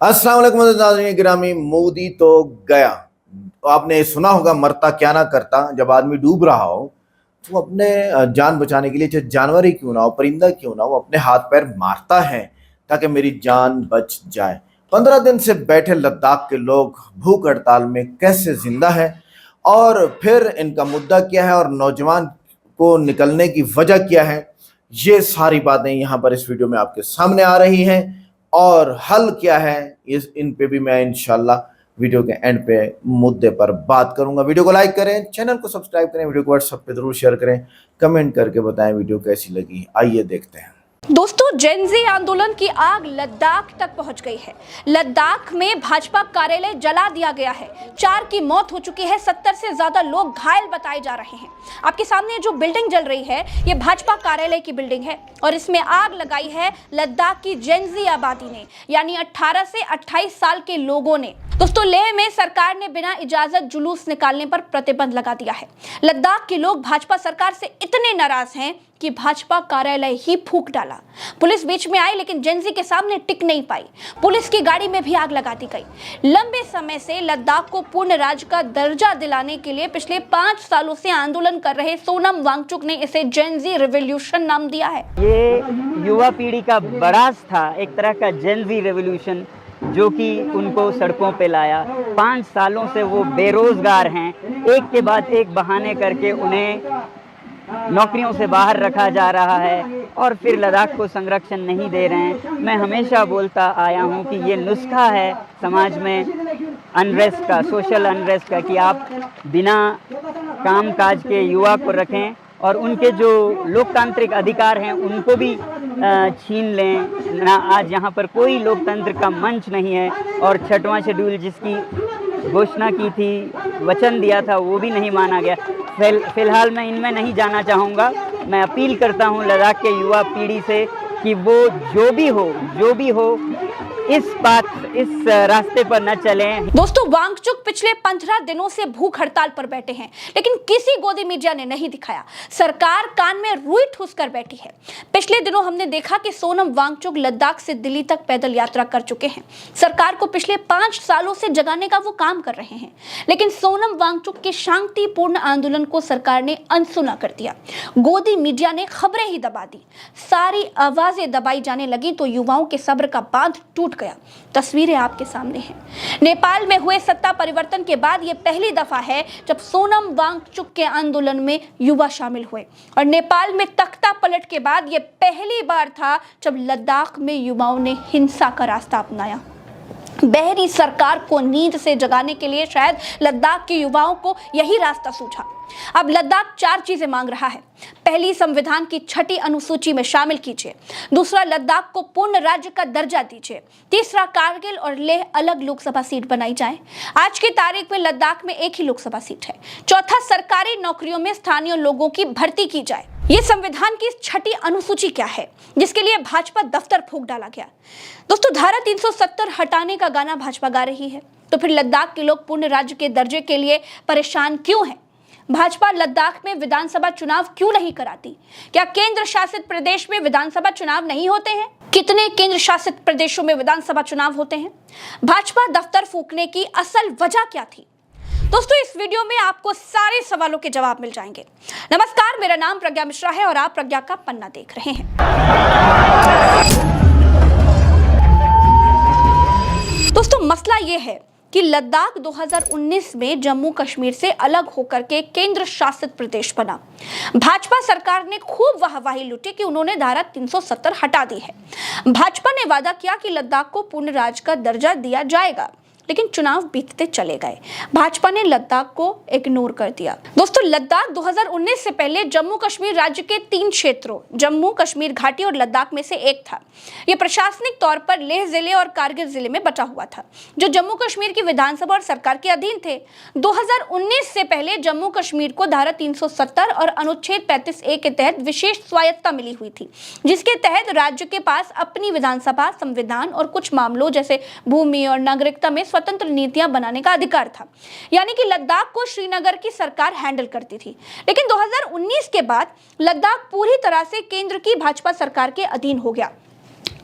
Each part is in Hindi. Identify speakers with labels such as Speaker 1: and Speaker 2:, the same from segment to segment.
Speaker 1: अस्सलाम वालेकुम नाज़रीन गिरामी। मोदी तो गया। आपने सुना होगा मरता क्या ना करता। जब आदमी डूब रहा हो तो अपने जान बचाने के लिए, चाहे जानवर ही क्यों ना हो, परिंदा क्यों ना हो, अपने हाथ पैर मारता है ताकि मेरी जान बच जाए। 15 दिन से बैठे लद्दाख के लोग भूख हड़ताल में कैसे जिंदा है, और फिर इनका मुद्दा क्या है, और नौजवान को निकलने की वजह क्या है, ये सारी बातें यहाँ पर इस वीडियो में आपके सामने आ रही हैं। और हल क्या है, इस इन पे भी मैं इंशाल्लाह वीडियो के एंड पे मुद्दे पर बात करूंगा। वीडियो को लाइक करें, चैनल को सब्सक्राइब करें, वीडियो को व्हाट्सएप पे जरूर शेयर करें, कमेंट करके बताएं वीडियो कैसी लगी। आइए देखते हैं।
Speaker 2: दोस्तों, जेनजी आंदोलन की आग लद्दाख तक पहुंच गई है। लद्दाख में भाजपा कार्यालय जला दिया गया है। 4 की मौत हो चुकी है, 70 से ज्यादा लोग घायल बताए जा रहे हैं। आपके सामने जो बिल्डिंग जल रही है, ये भाजपा कार्यालय की बिल्डिंग है और इसमें आग लगाई है लद्दाख की जेनजी आबादी ने, यानी 18 से 28 साल के लोगों ने। दोस्तों, लेह में सरकार ने बिना इजाजत जुलूस निकालने पर प्रतिबंध लगा दिया है। लद्दाख के लोग भाजपा सरकार से इतने नाराज हैं कि भाजपा कार्यालय ही फूंक डाला। पुलिस बीच में आई लेकिन जेनजी के सामने टिक नहीं पाई। पुलिस की गाड़ी में भी आग लगा दी गई। लंबे समय से लद्दाख को पूर्ण राज्य का दर्जा दिलाने के लिए पिछले 5 सालों से आंदोलन कर रहे सोनम वांगचुक ने इसे जेनजी रेवोल्यूशन नाम दिया है।
Speaker 3: ये युवा पीढ़ी का बड़ास था, एक तरह का जेनजी रेवोल्यूशन, जो कि उनको सड़कों पे लाया। 5 सालों से वो बेरोजगार हैं। एक के बाद एक बहाने करके उन्हें नौकरियों से बाहर रखा जा रहा है और फिर लद्दाख को संरक्षण नहीं दे रहे हैं। मैं हमेशा बोलता आया हूं कि ये नुस्खा है समाज में अनरेस्ट का, सोशल अनरेस्ट का, कि आप बिना कामकाज के युवा को रखें और उनके जो लोकतांत्रिक अधिकार हैं उनको भी छीन लें ना। आज यहाँ पर कोई लोकतंत्र का मंच नहीं है और 6वां शेड्यूल जिसकी घोषणा की थी, वचन दिया था, वो भी नहीं माना गया। फिलहाल मैं इनमें नहीं जाना चाहूँगा। मैं अपील करता हूँ लद्दाख के युवा पीढ़ी से कि वो जो भी हो इस रास्ते पर न चलें।
Speaker 2: दोस्तों, वांगचुक पिछले 15 दिनों से भूख हड़ताल पर बैठे हैं, लेकिन किसी गोदी मीडिया ने नहीं दिखाया। सरकार कान में रुई ठूस कर बैठी है। पिछले दिनों हमने देखा कि सोनम वांगचुक लद्दाख से दिल्ली तक पैदल यात्रा कर चुके हैं। सरकार को पिछले 5 सालों से जगाने का वो काम कर रहे हैं, लेकिन सोनम वांगचुक के शांतिपूर्ण आंदोलन को सरकार ने अनसुना कर दिया। गोदी मीडिया ने खबरें ही दबा दी। सारी आवाजें दबाई जाने लगी तो युवाओं के सब्र का बांध टूट गया। तस्वीरें आपके सामने हैं। नेपाल में हुए सत्ता परिवर्तन के बाद यह पहली दफा है जब सोनम वांगचुक के आंदोलन में युवा शामिल हुए, और नेपाल में तख्ता पलट के बाद यह पहली बार था जब लद्दाख में युवाओं ने हिंसा का रास्ता अपनाया। बहरी सरकार को नींद से जगाने के लिए शायद लद्दाख के युवाओं को यही रास्ता सूझा। अब लद्दाख 4 चीजें मांग रहा है। पहली, संविधान की 6ठी अनुसूची में शामिल कीजिए। दूसरा, लद्दाख को पूर्ण राज्य का दर्जा दीजिए। तीसरा, कारगिल और लेह अलग लोकसभा सीट बनाई जाए। आज की तारीख में लद्दाख में एक ही लोकसभा सीट है। चौथा, सरकारी नौकरियों में स्थानीय लोगों की भर्ती की जाए। ये संविधान की 6ठी अनुसूची क्या है जिसके लिए भाजपा दफ्तर फूंक डाला गया? दोस्तों, धारा 370 हटाने का गाना भाजपा गा रही है, तो फिर लद्दाख के लोग पूर्ण राज्य के दर्जे के लिए परेशान क्यों हैं? भाजपा लद्दाख में विधानसभा चुनाव क्यों नहीं कराती? क्या केंद्र शासित प्रदेश में विधानसभा चुनाव नहीं होते हैं? कितने केंद्र शासित प्रदेशों में विधानसभा चुनाव होते हैं? भाजपा दफ्तर फूंकने की असल वजह क्या थी? दोस्तों, इस वीडियो में आपको सारे सवालों के जवाब मिल जाएंगे। नमस्कार, मेरा नाम प्रज्ञा मिश्रा है और आप प्रज्ञा का पन्ना देख रहे हैं। दोस्तों, मसला यह है कि लद्दाख 2019 में जम्मू कश्मीर से अलग होकर के केंद्र शासित प्रदेश बना। भाजपा सरकार ने खूब वाहवाही लूटी कि उन्होंने धारा 370 हटा दी है। भाजपा ने वादा किया कि लद्दाख को पूर्ण राज्य का दर्जा दिया जाएगा, लेकिन चुनाव बीतते चले गए। भाजपा ने लद्दाख को इग्नोर कर दिया। दोस्तों, लद्दाख 2019 से पहले जम्मू कश्मीर राज्य के 3 क्षेत्रों जम्मू कश्मीर घाटी और लद्दाख में से एक था। यह प्रशासनिक तौर पर लेह जिले और कारगिल जिले में बटा हुआ था, जो जम्मू कश्मीर की विधानसभा और सरकार के अधीन थे। 2019 से पहले जम्मू कश्मीर को धारा 370 और अनुच्छेद 35A के तहत विशेष स्वायत्तता मिली हुई थी, जिसके तहत राज्य के पास अपनी विधानसभा, संविधान और कुछ मामलों जैसे भूमि और नागरिकता में स्वतंत्र नीतियां बनाने का अधिकार था। यानी कि लद्दाख को श्रीनगर की सरकार हैंडल करती थी। लेकिन 2019 के बाद लद्दाख पूरी तरह से केंद्र की भाजपा सरकार के अधीन हो गया।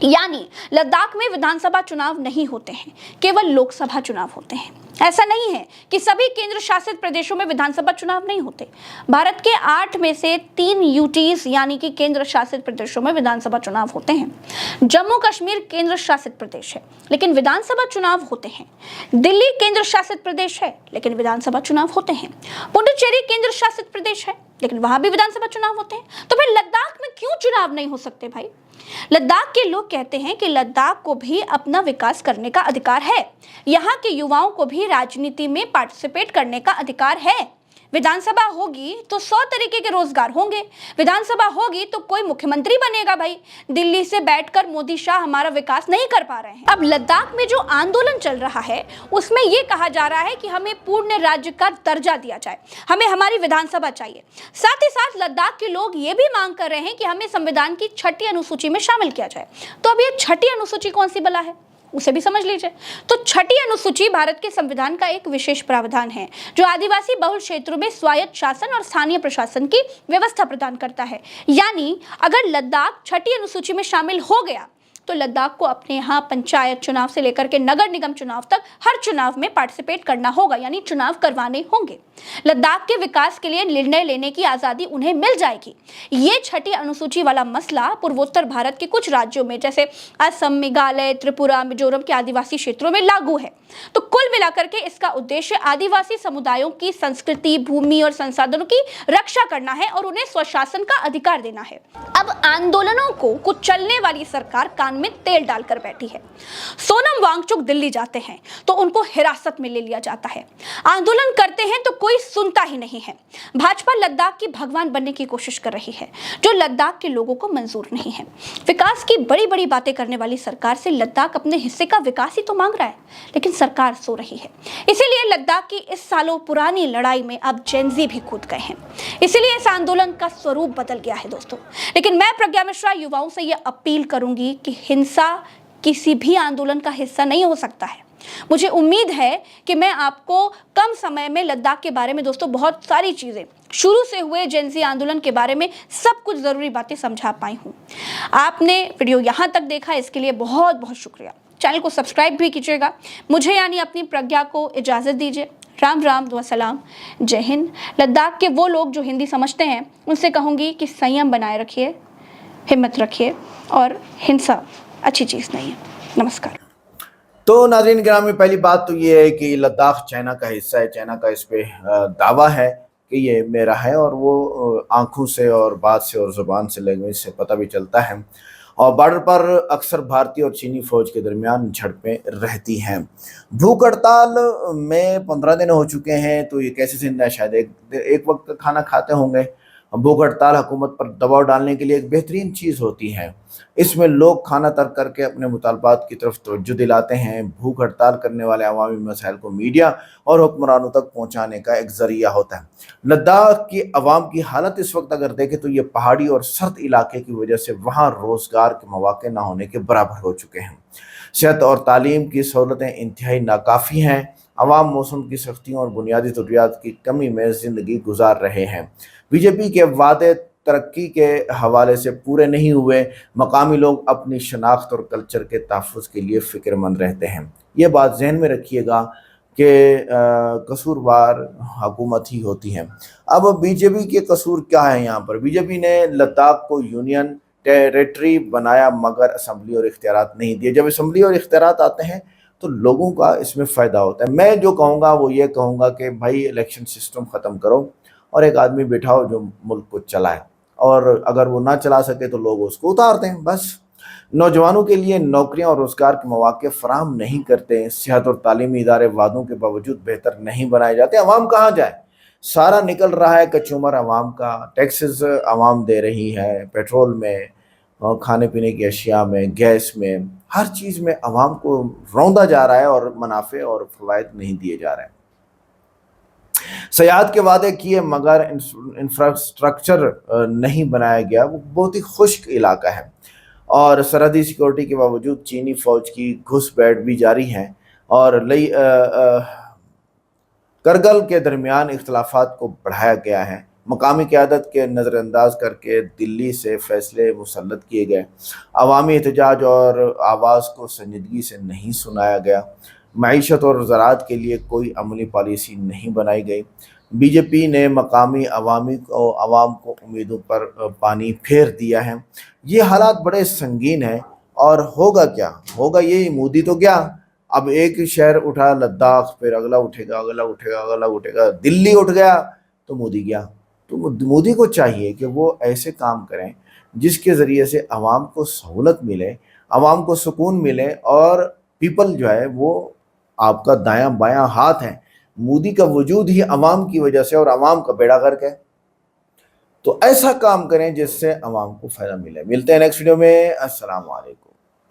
Speaker 2: यानी लद्दाख में विधानसभा चुनाव नहीं होते हैं, केवल लोकसभा चुनाव होते हैं। ऐसा नहीं है कि सभी केंद्र शासित प्रदेशों में विधानसभा चुनाव नहीं होते। भारत के 8 में से 3 यूटीज यानी कि केंद्र शासित प्रदेशों में विधानसभा चुनाव होते हैं। जम्मू कश्मीर केंद्र शासित प्रदेश है लेकिन विधानसभा चुनाव होते हैं। दिल्ली केंद्र शासित प्रदेश है लेकिन विधानसभा चुनाव होते हैं। पुडुचेरी केंद्र शासित प्रदेश है लेकिन वहां भी विधानसभा चुनाव होते हैं। तो फिर लद्दाख में क्यों चुनाव नहीं हो सकते भाई? लद्दाख के लोग कहते हैं कि लद्दाख को भी अपना विकास करने का अधिकार है। यहाँ के युवाओं को भी राजनीति में पार्टिसिपेट करने का अधिकार है। विधानसभा होगी तो 100 तरीके के रोजगार होंगे। विधानसभा होगी तो कोई मुख्यमंत्री बनेगा भाई। दिल्ली से बैठकर मोदी शाह हमारा विकास नहीं कर पा रहे हैं। अब लद्दाख में जो आंदोलन चल रहा है उसमें यह कहा जा रहा है कि हमें पूर्ण राज्य का दर्जा दिया जाए, हमें हमारी विधानसभा चाहिए। साथ ही साथ लद्दाख के लोग ये भी मांग कर रहे हैं कि हमें संविधान की 6ठी अनुसूची में शामिल किया जाए। तो अब ये 6ठी अनुसूची कौन सी बला है उसे भी समझ लीजिए। तो 6ठी अनुसूची भारत के संविधान का एक विशेष प्रावधान है जो आदिवासी बहुल क्षेत्रों में स्वायत्त शासन और स्थानीय प्रशासन की व्यवस्था प्रदान करता है। यानी अगर लद्दाख 6ठी अनुसूची में शामिल हो गया तो लद्दाख को अपने यहाँ पंचायत चुनाव से लेकर के नगर निगम चुनाव तक हर चुनाव में पार्टिसिपेट करना होगा, यानी चुनाव करवाने होंगे। लद्दाख के विकास के लिए निर्णय लेने की आज़ादी उन्हें मिल जाएगी। ये 6ठी अनुसूची वाला मसला पूर्वोत्तर भारत के कुछ राज्यों में जैसे असम, मेघालय, त्रिपुरा, मिजोरम के आदिवासी क्षेत्रों में लागू है। तो कुल मिलाकर के इसका उद्देश्य आदिवासी समुदायों की संस्कृति, भूमि और संसाधनों की रक्षा करना है और उन्हें स्वशासन का अधिकार देना है। अब आंदोलनों को कुछ चलने वाली सरकार कान में तेल डालकर बैठी है। सोनम वांगचुक दिल्ली जाते हैं तो उनको हिरासत में ले लिया जाता है। आंदोलन करते हैं तो कोई सुनता ही नहीं है। भाजपा लद्दाख की भगवान बनने की कोशिश कर रही है जो लद्दाख के लोगों को मंजूर नहीं है। विकास की बड़ी बड़ी बातें करने वाली सरकार से लद्दाख अपने हिस्से का विकास ही तो मांग रहा है, लेकिन सरकार सो रही है। इसीलिए लद्दाख की इस सालों पुरानी लड़ाई में अब जेनजी भी कूद गए हैं। इसीलिए इस आंदोलन का स्वरूप बदल गया है दोस्तों। लेकिन मैं प्रज्ञा मिश्रा युवाओं से यह अपील करूंगी कि हिंसा किसी भी आंदोलन का हिस्सा नहीं हो सकता है। मुझे उम्मीद है कि मैं आपको कम समय में लद्दाख के बारे में दोस्तों बहुत सारी चीजें, शुरू से हुए जेनजी आंदोलन के बारे में सब कुछ जरूरी बातें समझा पाई हूँ। आपने वीडियो यहाँ तक देखा, इसके लिए बहुत बहुत शुक्रिया। चैनल को सब्सक्राइब भी कीजिएगा। मुझे यानी अपनी प्रज्ञा को इजाज़त दीजिए। राम राम, दुआ सलाम, जय हिंद। लद्दाख के वो लोग जो हिंदी समझते हैं उनसे कहूँगी कि संयम बनाए रखिए, हिम्मत रखिए और हिंसा अच्छी चीज़ नहीं है। नमस्कार।
Speaker 1: तो नाज़रीन गिरामी, पहली बात तो ये है कि लद्दाख चाइना का हिस्सा है। चाइना का इस पे दावा है कि ये मेरा है और वो आंखों से और बात से और ज़ुबान से, लैंग्वेज से पता भी चलता है। और बॉर्डर पर अक्सर भारतीय और चीनी फौज के दरमियान झड़पें रहती हैं। भूख हड़ताल में 15 दिन हो चुके हैं, तो ये कैसे जिंदा है? शायद एक वक्त का खाना खाते होंगे। भूख हड़ताल हुकूमत पर दबाव डालने के लिए एक बेहतरीन चीज़ होती है। इसमें लोग खाना तर्क करके अपने मुतालबात की तरफ तवज्जो दिलाते हैं। भूख हड़ताल करने वाले अवामी मसाइल को मीडिया और हुक्मरानों तक पहुँचाने का एक ज़रिया होता है। लद्दाख की अवाम की हालत इस वक्त अगर देखें तो ये पहाड़ी और सर्द इलाके की वजह से वहाँ रोज़गार के मौके ना होने के बराबर हो चुके हैं। सेहत और तालीम की सहूलतें इंतहाई नाकाफ़ी हैं। अवाम मौसम की सख्तियों और बुनियादी ज़रूरियात की कमी में ज़िंदगी गुजार रहे हैं। बीजेपी के वादे तरक्की के हवाले से पूरे नहीं हुए। मकामी लोग अपनी शनाख्त और कल्चर के तहफ़्फ़ुज़ के लिए फ़िक्रमंद रहते हैं। ये बात जहन में रखिएगा कि कसूरवार हुकूमत ही होती है। अब बीजेपी के कसूर क्या है यहाँ पर? बीजेपी ने लद्दाख को यूनियन टेरिटरी बनाया मगर असम्बली और इख्तियारात नहीं दिए। जब असम्बली और इख्तियारात आते हैं तो लोगों का इसमें फ़ायदा होता है। मैं जो कहूँगा वो ये कहूँगा कि भाई इलेक्शन सिस्टम ख़त्म करो और एक आदमी बिठाओ जो मुल्क को चलाए, और अगर वो ना चला सके तो लोग उसको उतार दें बस। नौजवानों के लिए नौकरियां और रोज़गार के मौके फराहम नहीं करते। सेहत और तालीमी इदारे वादों के बावजूद बेहतर नहीं बनाए जाते। अवाम कहाँ जाए? सारा निकल रहा है कचूमर अवाम का। टैक्सेस अवाम दे रही है, पेट्रोल में, खाने पीने की अशिया में, गैस में, हर चीज़ में अवाम को रौंदा जा रहा है और मुनाफे और फ़वाइद नहीं दिए जा रहे हैं। सयाहत के वादे किए मगर इंफ्रास्ट्रक्चर नहीं बनाया गया। वो बहुत ही खुश्क इलाका है और सरहदी सिक्योरिटी के बावजूद चीनी फ़ौज की घुसपैठ भी जारी है और करगिल के दरमियान इख्तलाफात को बढ़ाया गया है। मकामी क़यादत के नज़रअंदाज करके दिल्ली से फ़ैसले मुसल्लत किए गए। अवामी एहतजाज और आवाज़ को संजीदगी से नहीं सुनाया गया। मईशत और ज़राअत के लिए कोई अमली पॉलिसी नहीं बनाई गई। बीजेपी ने मकामी आवाम को उम्मीदों पर पानी फेर दिया है। ये हालात बड़े संगीन हैं और होगा क्या? होगा ये, मोदी तो गया, अब एक शहर उठा लद्दाख, फिर अगला उठेगा, अगला उठेगा, अगला उठेगा, दिल्ली उठ गया तो मोदी गया। तो मोदी को चाहिए कि वो ऐसे काम करें जिसके ज़रिए से आवाम को सहूलत मिले, आवाम को सुकून मिले और पीपल जो है वो आपका दायां बायां हाथ है। मोदी का वजूद ही अवाम की वजह से और अवाम का बेड़ा गर्क है। तो ऐसा काम करें जिससे अवाम को फ़ायदा मिले। मिलते हैं नेक्स्ट वीडियो में। अस्सलाम वालेकुम।